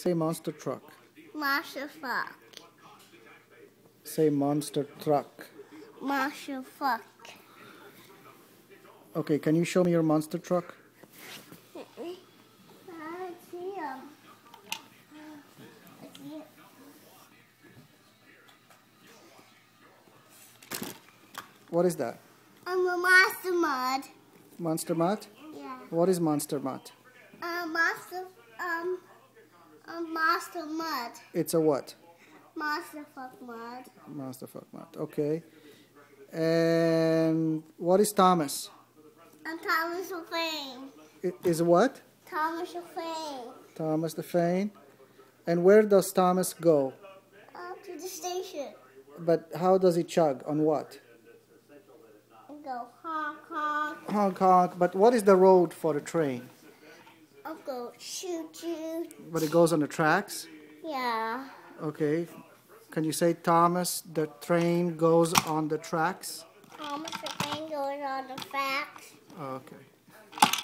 Say monster truck. Monster truck. Say monster truck. Monster truck. Okay, can you show me your monster truck? I see him. I see it. What is that? I'm a monster mud. Monster Mutt? Yeah. What is monster mutt? Monster mud. It's a what? Monster fuck mud. Monster fuck mutt. Okay. And what is Thomas? I'm Thomas the Fane. Is what? Thomas the Fane. Thomas the Fane. And where does Thomas go? To the station. But how does he chug? On what? And go honk honk. Honk honk. But what is the road for the train? I'll go shoot shoot. But it goes on the tracks? Yeah. Okay. Can you say, Thomas, the train goes on the tracks? Thomas the Fane goes on the facts. Okay.